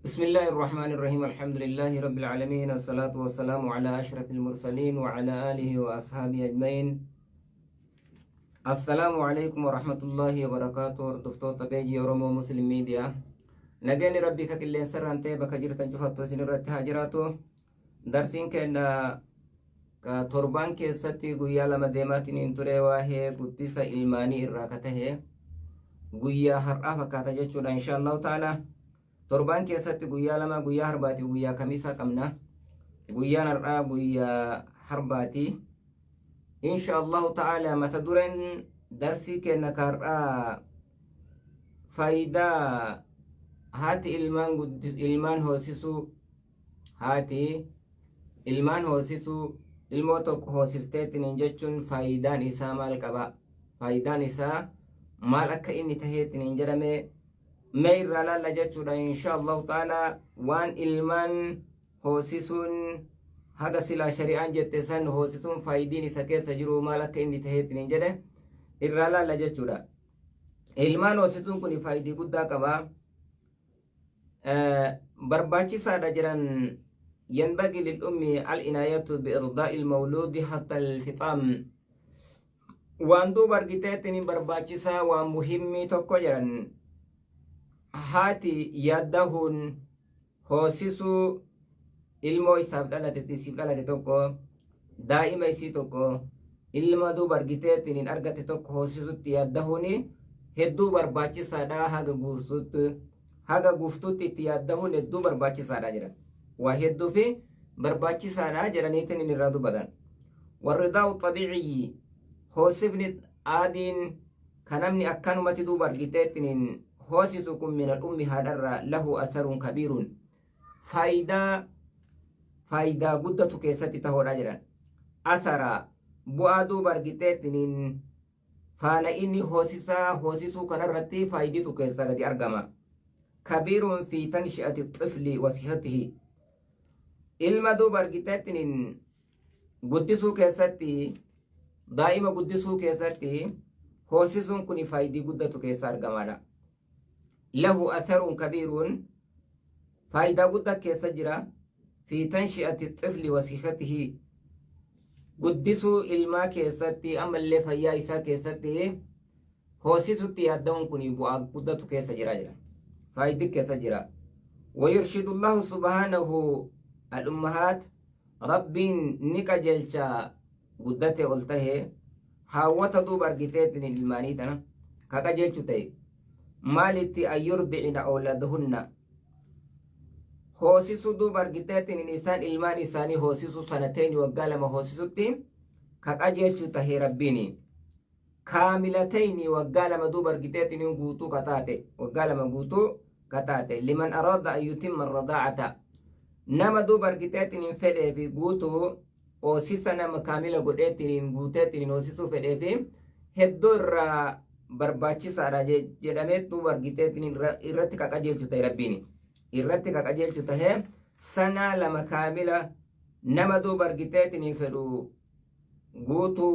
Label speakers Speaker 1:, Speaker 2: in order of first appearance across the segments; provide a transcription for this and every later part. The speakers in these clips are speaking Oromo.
Speaker 1: بسم الله الرحمن الرحيم الحمد لله رب العالمين الصلاة والسلام على أشرف المرسلين وعلى آله وأصحابه أجمعين السلام عليكم ورحمة الله وبركاته دفتو تبيجي ورمو مسلم ميديا نجاني ربي ككلين سران تيبا كجيرة جفتو سنرات هاجراتو درسين كأن تربان كيستي قويا لما ديماتين انتوري واهي قدسة إلماني إراكته قويا هرقا فكاتا جتشونا إن شاء الله تعالى torban keessatti guyyaa lama guyyaa harbaati guyyaa kamiisa qabna guyyaan har'aa guyyaa harbaati insha allahu ta'ala mata dureen darsii kenna har'aa faayidaa haati ilmaan hoosisuu haati ilmaan hoosisuu ilmoo tokko hoosifteetiin jechuun faayidaan isaa maal qaba faayidaan isaa maal akka inni taheetiin jedhame مير لا جتشودا إن شاء الله تعالى وان إلمان هوسيسون هذا سلا شريعان جتسان هوسيسون فايدين سكيس جرو مالك إني تهيت نجده إرلا لا جتشودا إلمان هوسيسون كوني فايدي قدا كبا برباچي سادا جران ينبغي للأم العناية بإرضاء المولود حتى الفطام واندو برغتاتني برباچي سا ومهمي توكو جران haati yaaddahuun hoosisuu ilmoo isaaf dhalateef dhalate tokko daa'ima isii tokko ilma duuba argiteetiin argate tokko hoosisutti yaaddahuun hedduu barbaachisaadha haga guuftutti itti yaaddahuun hedduu barbaachisaadha jedhan waa hedduu fi barbaachisaadha jedhaniitiin irraa dubbatan warridaa'u xabiicii hoosifni aadiin kanamni akkanumatti duuba argiteetiin hoosisukum min al-ummi hadarra lahu atharun kabirun faayidaa guddatu keessatti tahoodha jedhan asara bu'aa duuba argiteetiin faana inni hoosisuu kanarratti faayiditu keessa gadi argama kabirun fi tanshi'ati xifli wasihatihi ilma duuba argiteetiin guddisuu keessatti daa'ima guddisuu keessatti hoosisuun kun faayidii guddatu keessa argamaadha له أثر كبير فايدة قد كيسجرة في تنشئة الطفل وسيخته قدسوا إلما كيستي أما اللي فيا إسا كيستي هوسيسو تيادون كني بوا قدتو كيسجرة فايدة كيسجرة ويرشد الله سبحانه الأمهات رب نكا جلشا قدته قلته هاوتا دو برقتين المانيتنا كاكا جلشو تيه maalitti an yurdicina awlaadahunna hoosisuu duuba argiteetiin isaan ilmaan isaanii hoosisuu sanateeni waggaa lama hoosisutti ka qajeelchu tahee rabbiini kaamilatayni waggaa lama duuba argiteetiin guutuu kataate waggaa lama guutuu kataate liman araada an yutimma arradaacata nama duuba argiteetiin fedheefi guutuu hoosisa nama kaamila godheetiin guuteetiin hoosisuu fedheefi hedduu irraa barbaachisaadha jedhamee duuba argiteetiin irratti kaqajeelchu ta'e rabbiin irratti kaqajeelchu ta'e sanaa lama kaamila nama duuba argiteetiin fedhu guutuu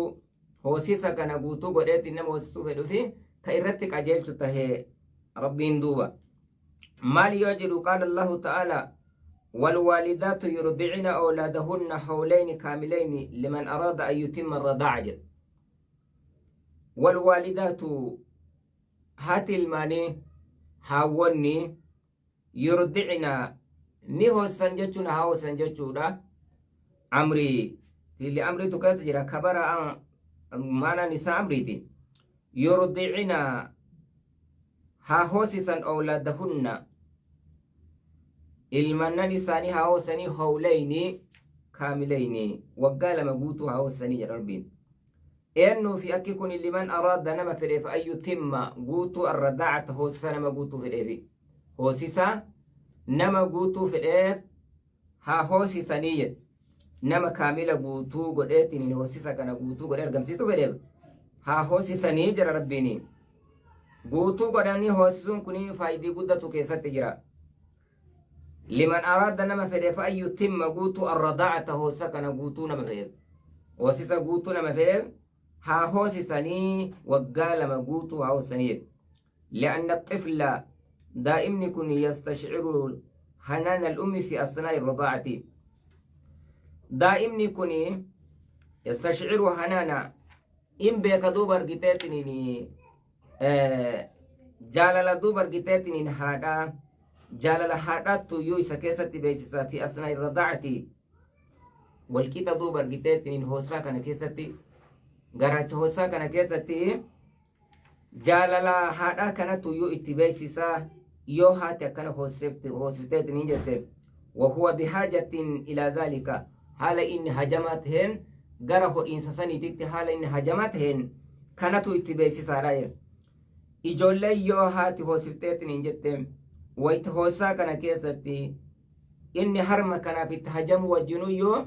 Speaker 1: hoosisa kana guutuu godheetiin nama hoosisuu fedhu fi ka irratti qajeelchu ta'e rabbiin duuba maal yoo jedhu qaala allahu ta'ala والوالدات يرضعن أولادهن حولين كاملين لمن أراد أن يتم الرضاعة والوالدات هاتي الماني هاوني يرضعنا نيهو سنجتشونا هاو سنجتشونا عمري في اللي عمري تكاتجرا كبرا مانا نساء عمريتي يرضعنا هاهوسسا أولادهن المنان نساني هاوسني هوليني كامليني وقال مقوتو هاوسني جربين إنه في أكيكون لمن أراد نما فريف أن يتم قوتو الرداعة هوسيسا نما قوتو في الإيف هوسيسا نما قوتو في الإيف ها هوسيسا نية نما كاملة قوتو قدئتني هوسيسا كان قوتو قدئ أرقمسيتو في الإيف ها هوسيسا نيجر ربيني قوتو قدئني هوسيسون كني فايدي قدتو كيسا تجرى لمن أراد نما فريف أن يتم قوتو الرداعة هوسيسا كان قوتو نما فريف هوسيسا قوتو نما فريف ها هوسسني وقال مقوتو هوسني لأن الطفل دائما يكون يستشعر حنان الأم في أثناء الرضاعة دائمني كوني يستشعر حنانا إن بيك دوبر قتاتني جالala duuba argiteetiniin haadhaa jaalala haadhaattu iyyuu isa keessatti beeksisaa fi asnaa irra da'ati walqixa duuba argiteetiniin hoosaa kana keessatti garaacha hoosaa kana keessatti jaalala haadhaa kanattu iyyuu itti beeksisaa yoo haati akkana hoosifteetiniin jette wahuwa bihaajatin ilaa dhaalika haala inni hajamaa taheen gara hodhiinsa saniititti haala inni hajamaa taheen kanatu itti beeksisaadha jedhe ijoollee yoo haati hoosifteetiniin jette wayita hoosaa kana keessatti inni harma kanaaf itti hajamu wajjinuu yoo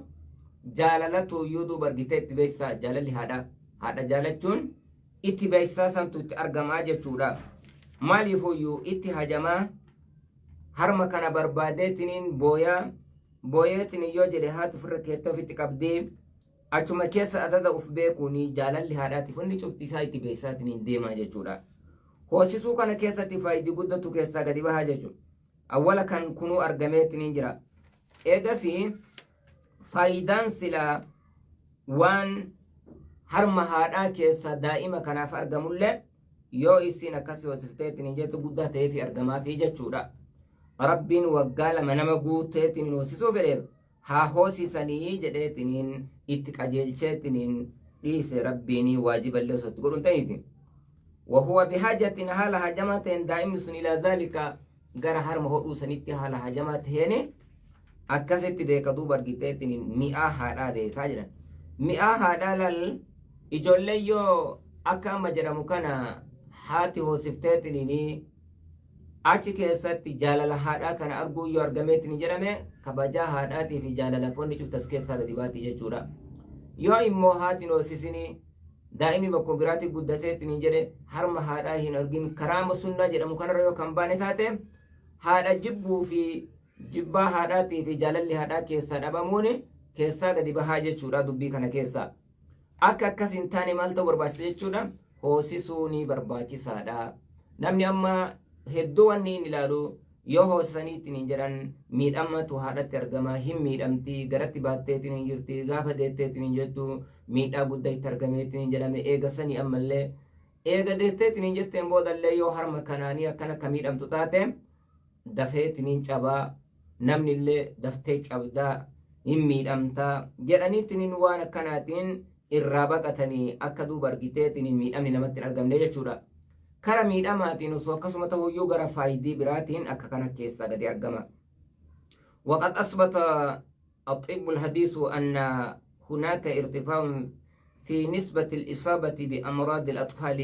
Speaker 1: jaalalatu iyyuu duuba argitee itti beeksisaa jaalalli haadha jaalachuun itti beeksisaa santu itti argamaa jechuudha maaliifuyyuu itti hajamaa harma kana barbaadeetiniin booyeetiniin yoo jedhe haati ofirra keettee ofitti qabdee achuma keessa adada uf beekuuni jaalalli haadhaatiif inni cuftisaa itti beeksisaatiniin deemaa jechuudha hoosisuu kana keessatti faayidii guddatu keessaa gadi bahaa jechuudha awwala kan kunuu argameetiniin jira eegasii faayidaan silaa waan harma haadhaa keessa daa'ima kanaaf argamullee yoo isiin akkasii hoosifteetiniin jettu guddaa ta'eefi argamaafi jechuudha rabbiin waggaa lama nama guuteetiniin hoosisuu fedheef haa hoosisanii jedheetiniin itti qajeelcheetiniin dhiise rabbiinii waajiballee sotti godhun ta'iti وهو بحاجة هالة هجمات دائم سن إلى ذلك غير حرم هدو سنتي هالة هجمات هيني أكست بيك دوبر جتاتين مئة هادا بيكا جران مئة هادا لل إجولي يو أكا مجرمو كان هاتي هو سفتاتيني أچي كيساتي جالة هادا كان أرغو يو أرغميتني جرمي كبجا هاداتي في جالة فوني شو تسكيسا بديباتي جچورا يو إمو هاتي نو سيسيني daa'imni bakka biraatti guddateetiniin jedhe harma haadhaa hin argin karaama sunnaa jedhamu kanarra yoo kan baane taate haadha jibbuu fi jibbaa haadhaatii fi jaalalli haadhaa keessaa dhabamuun keessaa gadi bahaa jechuudha dubbii kana keessaa akka akkas hin taane maal ta'u barbaachisa jechuudha hoosisuu ni barbaachisaadha namni amma hedduu wanni hin ilaalu yoo hoosisaniitiin jedhan miidhamatu haadhatti argamaa hin miidhamti garatti baatteetiin hin jirti gaafa deetteetiin hin jettu miidhaa guddaa itti argameetiin jedhame eega sanii ammallee eega deetteetiin jetteen boodallee yoo harma kanaanii akkana akka miidhamtu taate dafeetiin cabaa namnillee daftee cabdaa hin miidhamtaa jedhaniitiin waan akkanaatiin irraa baqatanii akka duuba argiteetiin miidhamni namatti hin argamne jechuudha kara miidhamaatiin osoo akkasuma ta'uyyuu gara faayidii biraatiin akka kana keessaa gadi argama وقد أثبت الطب الحديث أن هناك ارتفاع في نسبة الإصابة بأمراض الأطفال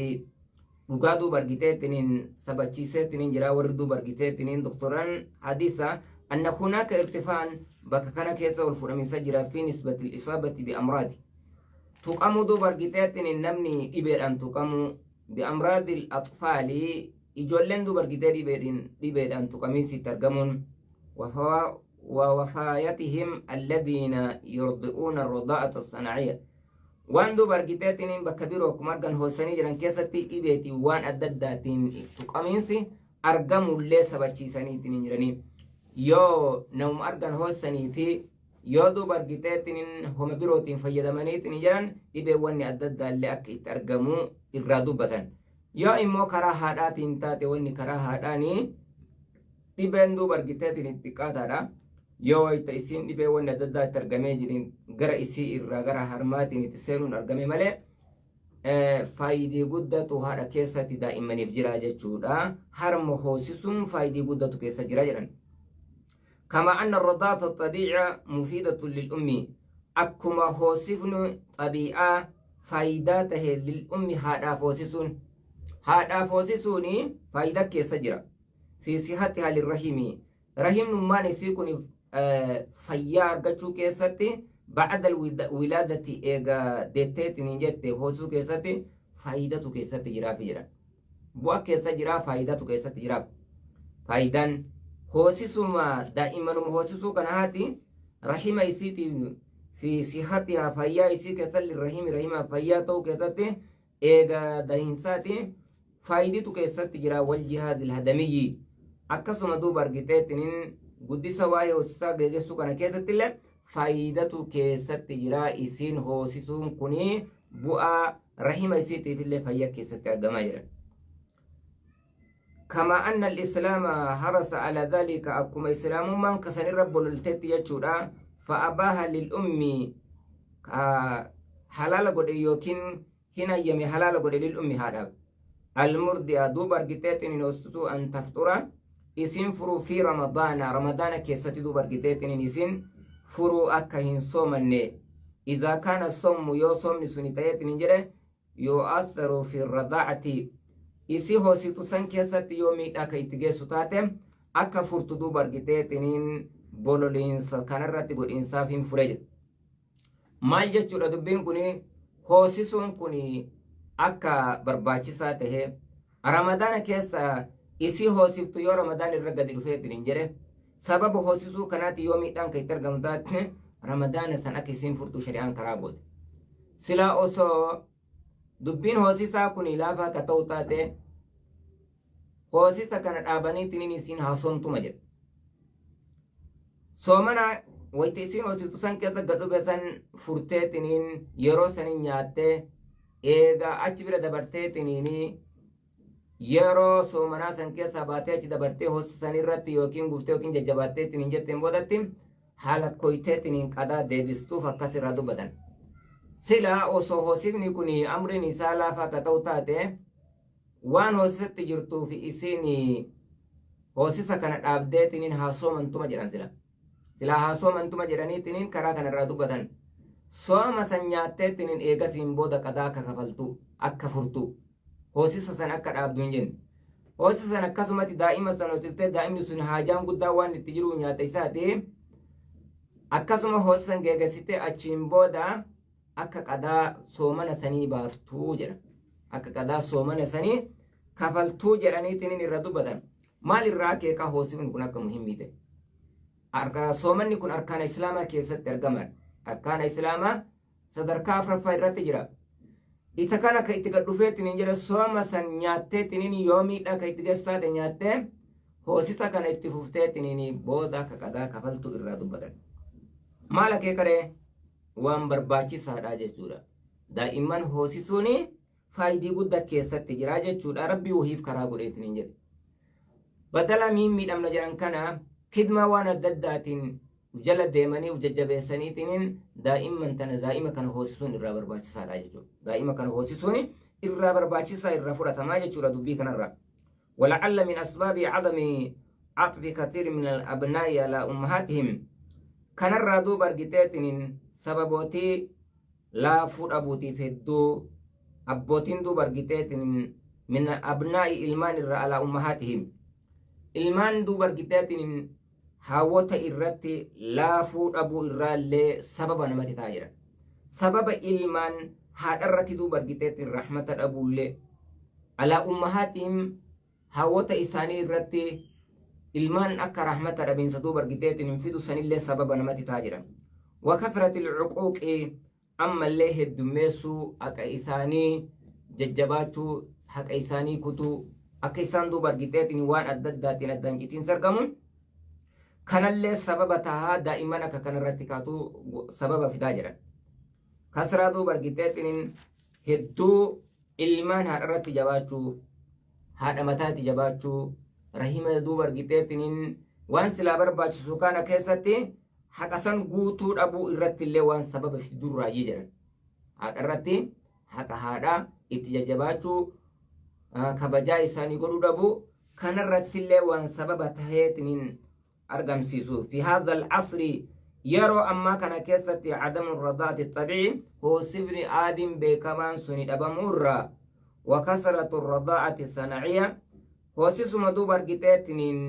Speaker 1: نقادو برقيتين سبتشيسيتين جرا وردو برقيتين دكتوران حديثة أن هناك ارتفاع بككنا كيسا والفرمي سجرا في نسبة الإصابة بأمراض تقامو دو برقيتين نمني إبير أن تقامو بأمراض الأطفال إجولن دو برقيتين إبير أن تقاميسي ترقمون ووفايتهم الذين يرضعون الرضاعة الصناعية وان دو برقيتين بكبير وكمارغان هوساني جران كيستي إبيتي وان أدداتين تقاميسي أرقموا اللي سبتشيساني تنجراني يو نوم أرقان هوساني في yoo duuba argiteetiin homa birootiin fayyadamaniitiin jiran dhibee wanni adda addaa illee akka itti argamu irraa dubbatan yoo immoo karaa haadhaatiin taate wanni karaa haadhaanii dhibeen duuba argiteetiin itti qaataadha yoo wayita isiin dhibee wanni adda addaa itti argamee jirin gara isii irraa gara harmaatiin itti seenuun argame malee faayidii guddatu haadha keessatti daa'immaniif jira jechuudha harma hoosisuun faayidii guddatu keessa jira jedhan كما أن الرضاعة الطبيعية مفيدة للأم أكما هوسفن طبيعة فايداته للأم هذا فوسسوني فايدة كيسجرة في صحتها للرحم رحم ما نسيكون فيار قچو كيستي بعد الولادة إيغا ديتيت نجت هوسو كيستي فايدة كيستي جرا في جرا بوا كيسجرة فايدة كيستي جرا فايدان hoosisuma daa'imanuma hoosisuu kana haati rahima isiitiin fi sihatihaa fayyaa isii keessatti rahima fayyaa ta'uu keessatti eega dahiinsaati faayidiitu keessatti jira wal jihaadil hadamiyyi akkasuma duuba argiteetiin guddisa waa'ee hoosisaa geegessuu kana keessatti illee faayidatu keessatti jira isiin hoosisuun kuni bu'aa rahima isiitiif illee fayyaa keessatti argamaa jira. كما أن الإسلام حرص على ذلك أكما إسلام من كسن رب التت يجودا فأباها للأم حلال قد يوكين هنا يمي حلال قد للأم هذا المرضع دوبر جتات نوسسو أن تفطر إسين فرو في رمضان كيستي دوبر جتات إسين فرو أكهن صومن إذا كان الصوم يوصوم نسونيتات نجري يؤثر في الرضاعة isi hoositu san keessatti yoo miidhaa ka itti geessu taate akka furtu duuba argiteetiniin bololiinsa kanarratti godhiinsaaf hin fure jedha. Maal jechuudha dubbiin kun hoosisuun kun akka barbaachisaa tahe ramadaana keessa isi hoosiftu yoo ramadaan irra gadi dhufeetiin jedhe sababa hoosisuu kanaatti yoo miidhaan ka itti argamu taate ramadaana san akka isiin furtu shari'aan karaa goote. Silaa osoo dubbiin hoosisaa kun laafaa ka ta'u taate hoosisa kana dhaabaniitiin isiin haasomtuma jedha. Soomana wayita isiin hoositu san keessa gadhube san furteetiniin yeroo sanin nyaattee eegaa achi bira dabarteetiniin yeroo soomanaa san keessa baatee achi dabartee hoosisan irratti yookiin guftee yookiin jajjabaatteetiniin jetteen boodatti haala koyteetiniin qadaa deebistuuf akkas irraa dubbatan. Sila osoo hoosifni kun amriin isaa laafaa ka ta'u taate waan hoosisatti jirtuuf isiin hoosisa kana dhaabdeetiniin haasomantuma jedhan sila haasomantuma jedhaniitiniin karaa kanarraa dubbatan. Sooma san nyaatteetiniin eegasiin booda qadaa akka kafaltu akka furtu hoosisa san akka dhaabdu hin jenne. Hoosisa san akkasumatti daa'ima san hoosiftee daa'imni sun haajaan guddaa waan itti jiru nyaata isaati akkasuma hoosisan geegassitee achiin booda akka qadaa soomana sanii baaftuu jedha. Akka qadaa soomana sanii kafaltuu jedhaniitiin irra dubbatan. Maal irraa akeekaa hoosifni kun akka muhimmii ta'e? Soomanni kun arkaana islaamaa keessatti argaman. Arkaana islaamaa sadarkaa afuraffaa irratti jira. Isa kana ka itti gad dhufeetiin jedha sooma san nyaatteetiin yoo miidhaa ka itti geessu taate nyaattee hoosisa kana itti fufteetiin booda akka qadaa kafaltuu irraa dubbatan. Maal akeekaree? Waan barbaachisaadha jechuudha. Daa'imman hoosisuun faayidii guddaa keessatti jira jechuudha. Rabbii wahiif karaa godheetiin jedhe. Badala miidhamna jedhan kana kidmaa waan adda addaatiin jala deemanii jajjabeessaniitiin daa'imman tana daa'ima kana hoosisuun irraa barbaachisaadha jechuudha. Daa'ima kana hoosisuun irraa barbaachisaa irraa fudhatamaa jechuudha dubbii kanarraa. ولعل من أسباب عدم عطف كثير من الأبناء على أمهاتهم كان الرادو برجتاتين sababooti laafuu dhabuutiif hedduu abbootiin duuba argiteetiin min abnaa'i ilmaan irra alaa ummahaatihim ilmaan duuba argiteetiin hawwota irratti laafuu dhabuu irraallee sababa namatti ta'a jira. Sababa ilmaan haadharratti duuba argiteetiin rahmata dhabuullee alaa ummahaatihim hawwota isaanii irratti ilmaan akka rahmata dhabiinsa duuba argiteetiin fidu sanillee sababa namatti ta'a jira. وكثرة العقوق أما اللي هدميسو أكا إساني ججباتو حق إساني كتو أكا إسان دو برقيتين وان أدداتين الدنجتين سرقمون كان اللي سببتها دائما أكا كان رتكاتو سبب في داجرا كسرا دو برقيتين هدو إلمان هررت جباتو هذا متات جباتو رحمة دو برقيتين وان سلا برباتو سكانا كيستي haqasan guutuu dhabuu irratti illee waan sababa fi durraayii jedhan. Haadha irratti haqa haadhaa itti jajjabaachuu kabajaa isaanii godhuu dhabuu kanarratti illee waan sababa taheetiniin argamsiisu. Fi haadha al-asri yeroo ammaa kana keessatti cadamu radaati xabi'i hoosifni aadiin beekamaan suni dhabamuurraa wakasaratu radaa'ati sanaciyya hoosisuma duuba argiteetiniin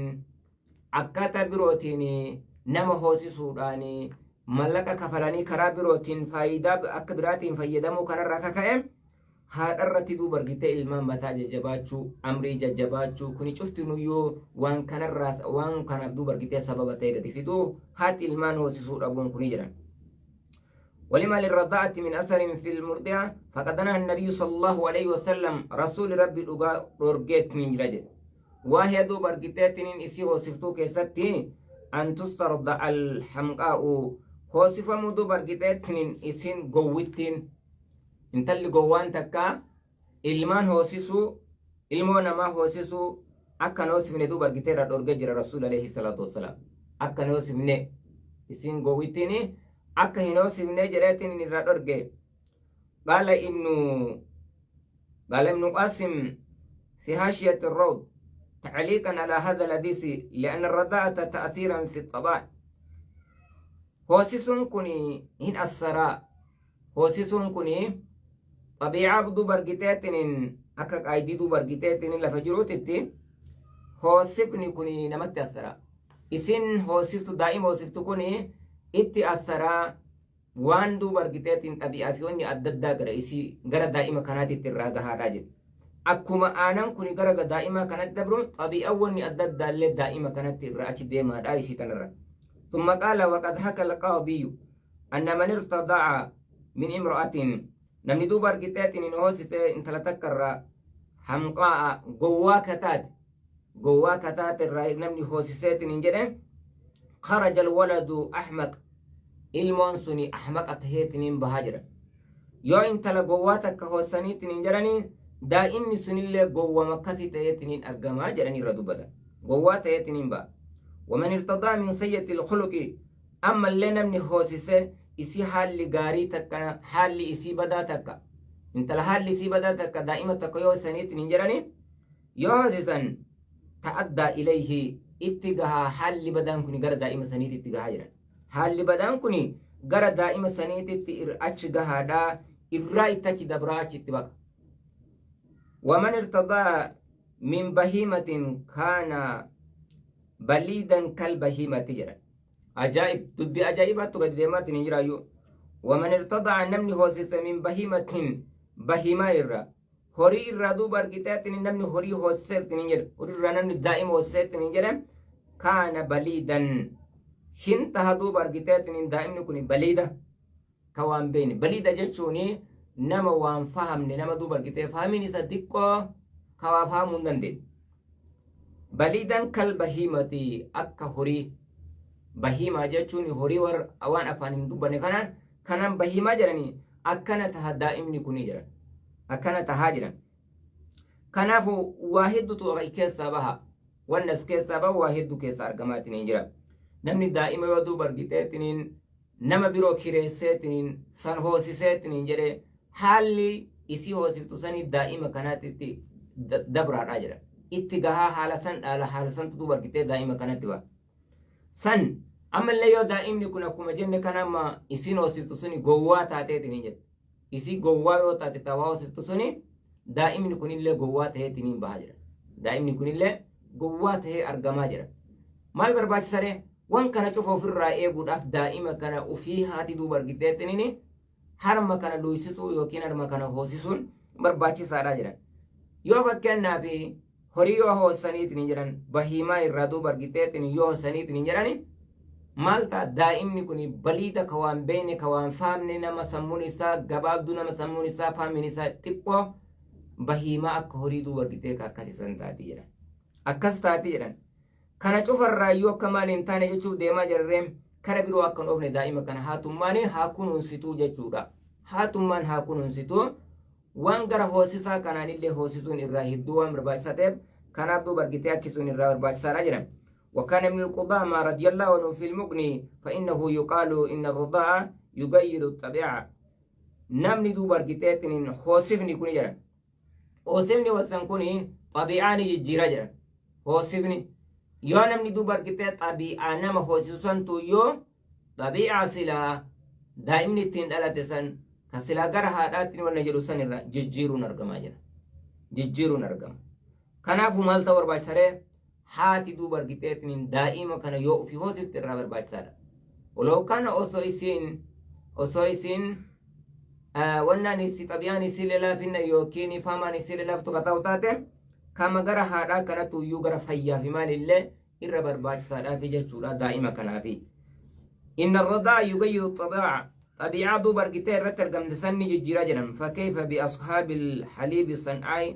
Speaker 1: akkaataa birootiin nama hoosisuudhaan mallaqa kafalanii karaa birootiin faayidaa akka biraatiin fayyadamuu kanarraa kaka'e haadharratti duuba argitee ilmaan mataa jajjabaachuu amrii jajjabaachuu kuni cuftinuyyuu waan kanarraa waan kanaaf duuba argitee sababa ta'e gadi fiduu haati ilmaan hoosisuu dhabuun kuni jedhan. ولما للرضاعة من أثر في المرضعة فقد نهى النبي صلى الله عليه وسلم رسول ربي رجيت من جلد وهي دوب أرجتات إسيه وصفتو كيستي أن تسترضع الحمقاء هوسف مدو برقتين إسين قوتين انت اللي قوان تكا ilmaan hoosisuu ilmoo namaa hoosisuu akka hoosifne duuba argiteerra dhorgee jira rasuul alayhi salaatu wassalaam akka hoosifne isin gowwittiini akka hin hoosifne jedheetiin irra dhorge qaala ibnu qaasim fi haashiyati الروض تعليقا على هذا الحديث لأن الرضاعة تأثيرا في الطباع هوسسون كوني هن السراء هوسسون كوني طبيعة بدو برقتين أكاك أيدي دو برقتين لفجروت التي هوسفني كوني نمت أسرا إسن هوسفتو دائم هوسفتو كوني إتي أسرا وان دو برقتين طبيعة فيوني أدد غرا إسي غرا دائما كانت التراغها راجل أكما آنام كوني غرا دائما كانت دبرو طبيعة واني أدد اللي دائما كانت الرأش ديما رأيسي تنرى ثم قال وقد حكى القاضي أن من ارتضع من امرأة namni duuba argiteetiin hin hoosite intala takka irraa hamqaa'a gowwaa kataate irraa namni hoosiseetiin hin jedhe kharaja alwaladu ahmaq ilmoon suni ahmaqa taheetiin hin bahaa jedha yoo intala gowwaa takka hoosaniitiin hin jedhanii daa'imni sunillee gowwama akkasii taheetiin hin argamaa jedhanii irra dubbata gowwaa taheetiin hin ba'a waman irtadaa min sayyati alkhuluqi amma illee namni hoosise isi halli gaarii takka halli isi badaa takka intala halli isi badaa takka daa'ima takka yoo saniitiin hin jedhani yoo hoosisan ta'addaa ilayhi itti gahaa halli badaan kuni gara daa'ima saniitti itti gahaa jiran halli badaan kuni gara daa'ima saniitti achi gahaadhaa irraa itti achi dabraa achitti baqa waman irtadaa min bahiimatin kaana baliidan kal bahiimati jedhan ajaa'ib dubbi ajaa'ibaattu gadi deemaatiin hin jiraayyuu waman irtadaa namni hoosise min bahiimatin bahiimaa irra horii irraa duuba argiteetiin namni horii hoosiseetiin hin jedhe horii irraa namni daa'ima hoosiseetiin hin jedhe kaana baliidan hin taha duuba argiteetiin daa'imni kun baliida ka waan beeyne baliida jechuun nama waan fahamne nama duuba argitee fahamiin isa xiqqoo ka waa fahamuu hin dandeenye baliidan kal bahiimati akka horii bahiimaa jechuun horii waan afaan hin dubbanne kanaan bahiimaa jedhanii akkana taha daa'imni kunii jedhan akkana tahaa jedhan kanaafu waa hedduutu keessaa baha wannas keessaa bahu waa hedduu keessaa argamaatiin hin jira namni daa'ima yoo duuba argiteetiin nama biroo kireesseetiin san hoosiseetiin jedhe haalli isii hoosiftu sanii daa'ima kanaatti dabraadhaa jedha itti gahaa haala san dhaala haala santu duuba argitee daa'ima kanatti baha san ammallee yoo daa'imni kun akkuma jenne kanama isin hoosiftu suni gowwaa taateetiin hin jedhe isii gowwaa yoo taate tawaa hoosiftu suni daa'imni kunillee gowwaa taheetiin hin bahaa jira daa'imni kunillee gowwaa tahee argamaa jira maal barbaachisaree wan kana cufa ofirraa eeguudhaaf daa'ima kana ufii haati duuba argiteetiin harma kana luysisuu yookiin harma kana hoosisuun barbaachisaadha jedhan yoo fakkeenyaaf horii yoo hoosaniitiin hin jedhan bahiimaa irraa duuba argiteetiin yoo hoosaniitiin hin jedhani maal ta'a daa'imni kun baliida ka waan beeyne ka waan fahamne nama sammuun isaa gabaabduu nama sammuun isaa fahamiin isaa xiqqoo bahiimaa akka horii duuba argitee ka akkasisan taati jedhan akkas taati jedhan kana cufarraa yoo akka maal hin taane jechuuf deemaa jirreen kara biroo akka hin oofne daa'ima kana haatummaan haa kunuunsituu jechuudha haatummaan haa kunuunsituu waan gara hoosisaa kanaanillee hoosisuun irraa hedduu waan barbaachisaa ta'eef kanaaf duuba argitee akkisuun irraa barbaachisaadha jedhan وكان ابن القدامى رضي الله عنه في المغني فإنه يقال إن الرضاعة يغير الطبيعة نمني دوبر كتاتن خوصفني كوني جرا خوصفني وسن كوني طبيعاني جيرا جرا خوصفني يو نمني دوبر كتات طبيعة نما خوصفن تو يو طبيعة سلا دائمني تندالة سن كسلا غرها داتن ونجلو سن ججيرو نرقما جرا ججيرو نرقما كنافو مالتا ورباشره haati duuba argiteetiin daa'ima kana yoo ofii hoosifte irraa barbaachisaadha waloo kana osoo isiin wannaan isi xabiyaan isii lelaafinna yookiin faamaan isii lelaaftu kata'u taate kama gara haadhaa kanatu iyyuu gara fayyaa fi maalillee irra barbaachisaadhaafi jechuudha daa'ima kanaafi inna arradaa yugayyiru xabiicaa duuba argitee irratti argamte sanni jijjiiraa jedhan fakkeeyfa biashaabi alhaliibi san'aa'i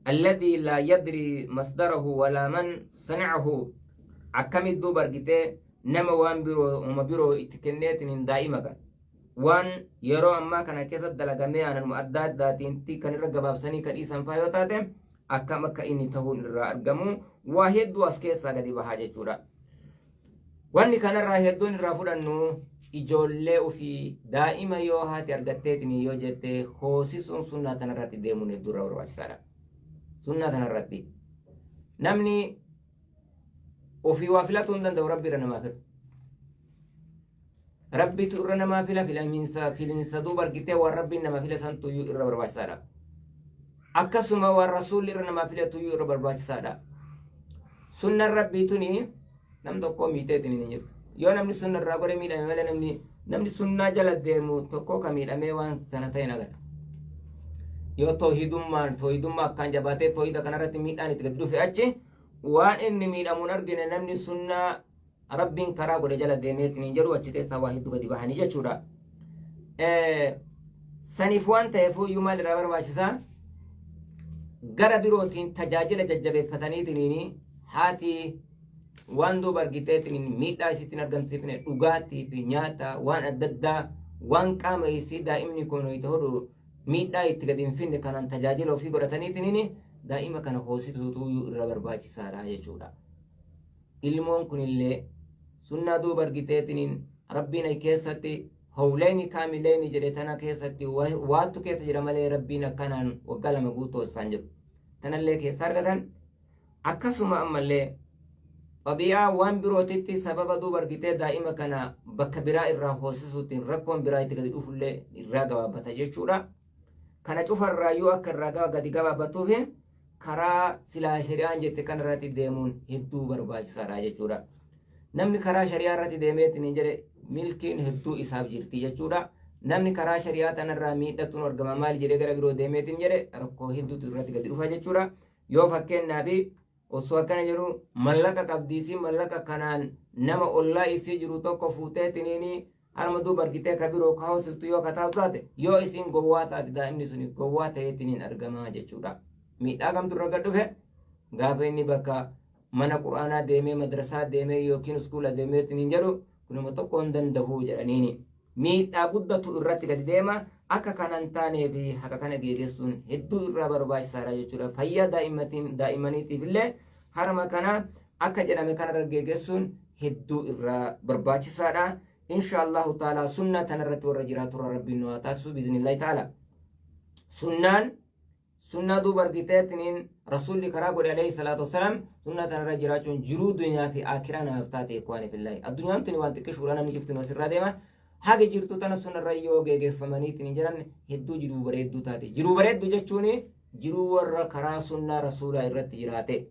Speaker 1: الذي لا يدري مصدره ولا من صنعه akkamit duuba argitee nama waan biroo itti kenneetiin daa'ima kan waan yeroo ammaa kana keessatti dalagamee aanan adda addaatiin kan irra gabaabsanii kan dhiisan faa yoo taate akkam akka inni ta'uun irraa argamu waa hedduu as keessaa gadi bahaa jechuudha. Wanni kanarraa hedduun irraa fudhannu ijoollee ofii daa'ima yoo haati argatteetiin yoo jette hoosisuun sunnaa tanarratti deemuun hedduu irraa barbaachisaadha. Sunnaa tanarratti namni ofii waa filatuu hin danda'u rabbi irra namaa fila. Rabbitu irra namaa fila filinsa duuba argitee waan rabbiin nama fila santu irra barbaachisaadha. Akkasuma waan rasuulli irra namaa filatu irra barbaachisaadha. Sunnaan rabbiituni nam tokko miiteetiin hin jirtu. Yoo namni sunna irraa godhe miidhame malee namni sunnaa jala deemu tokko ka miidhamee waan kana ta'e nagada. Yoo toohidummaa akkaan jabaatee toohida kanarratti miidhaan itti gadi dhufe achi waan inni miidhamuun argine namni sunnaa rabbiin karaa godhe jala deemeetiin jedhu achi keessaa waa hedduu gadi bahanii jechuudha. Saniif waan ta'eefuu iyyuu maal irraa barbaachisaa gara birootiin tajaajila jajjabeeffataniitiin haati waan duuba argiteetiin miidhaa isittiin argamsiifne dhugaatii fi nyaata waan adda addaa waan qaama isii daa'imni kun hodhu miidhaa itti gadi hin finne kanaan tajaajila ofii godhataniitiin daa'ima kana hoosisuutu irra barbaachisaadha jechuudha. Ilmoon kunillee sunnaa duuba argiteetiin rabbiin keessatti hawleeni kaamileeni jedhe tana keessatti waattu keessa jira malee rabbiin akkanaan waggaa 2 guutuu isaan jiru. Tanallee keessa argatan akkasuma ammallee qabiyaa waan birootitti sababa duuba argitee daa'ima kana bakka biraa irraa hoosisuutiin rakkoon biraa itti gadi dhufullee irraa gabaabbata jechuudha. Kana cufarraa yoo akka irraa gadi gabaabbatuuf karaa silaa shari'aan jette kanarratti deemuun hedduu barbaachisaadha jechuudha. Namni karaa shari'aa irratti deemeetiin jedhe milkiin hedduu isaaf jirti jechuudha. Namni karaa shari'aa tanarraa miidhatuun argama maal jedhee gara biroo deemeetiin jedhe rakkoo hedduutu irratti gadi dhufa jechuudha. Yoo fakkeenyaaf osoo akkana jedhu mallaqa qabdiisii mallaqa kanaan nama ollaa isii jiru tokko fuuteetiin harma duuba argitee ka biroo ka hoosiftu yoo kataatu taate yoo isiin gowwaa taate daa'imni suni gowwaa ta'eetiin argama jechuudha. Miidhaa kamtu irra gad dhufe gaafa inni bakka mana quraanaa deemee madrasaa deemee yookiin iskuula deemeetiin jedhu kunuma tokko hin danda'u jedhaniini. Miidhaa guddatu irratti gadi deema akka kanan taanee fi haqa kana geedessuun hedduu irraa barbaachisaadha jechuudha. Fayyaa daa'imaniitiif illee harma kana akka jedhame kanarra geedessuun hedduu irraa barbaachisaadha. Inshaallahu ta'ala sunnaa tanarratti warra jiraatu rabbiin nu haa taasisu biiznillaahi ta'ala. Sunnaa duuba argiteetiin rasuulli karaa godhe alayhi salaatu wasalaam sunnaa tanarra jiraachuun jiruu dunyaa fi akiraa namaaf taate eekwaanii fillaahi. Addunyaan tuni waan xiqqishuudha namni jirtu asirraa deema. Haga jirtu tana sunarra yoo geeggeeffamaniitiin jiran hedduu jiruu bareedduu taate. Jiruu bareedduu jechuun jiruu warra karaa sunnaa rasuulaa irratti jiraate.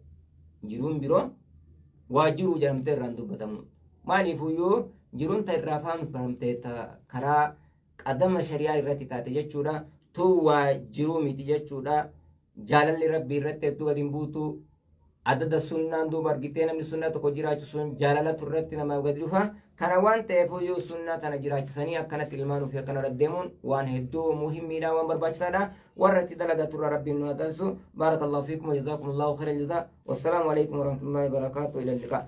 Speaker 1: Jiruun biroo waa jiruu jedhamtee irraan dubbatamu. Maaliifuyyuu jiruun ta irraa fahamte karaa qadama shari'aa irratti taate jechuudha. Tun waa jiruu miti jechuudha. Jaalalli rabbii irratti hedduu gadi hin buutu. Adada sunnaan duuba argitee namni sunnaa tokko jiraachu sun jaalalatu irratti namaaf gadi dhufa. Kana waan ta'eef yoo sunnaa tana jiraachisanii akkanatti ilmaan ofii akkana deemuun waan hedduu muhimmiidha waan barbaachisaadha. Warra itti dalagatu irraa rabbiin nu haa taasisu. Baarakallahu fiikum wa jazaakumullahu khairal jazaa. Wassalaamu alaikum warahmatullahi wabarakaatuh. Ila liqaa.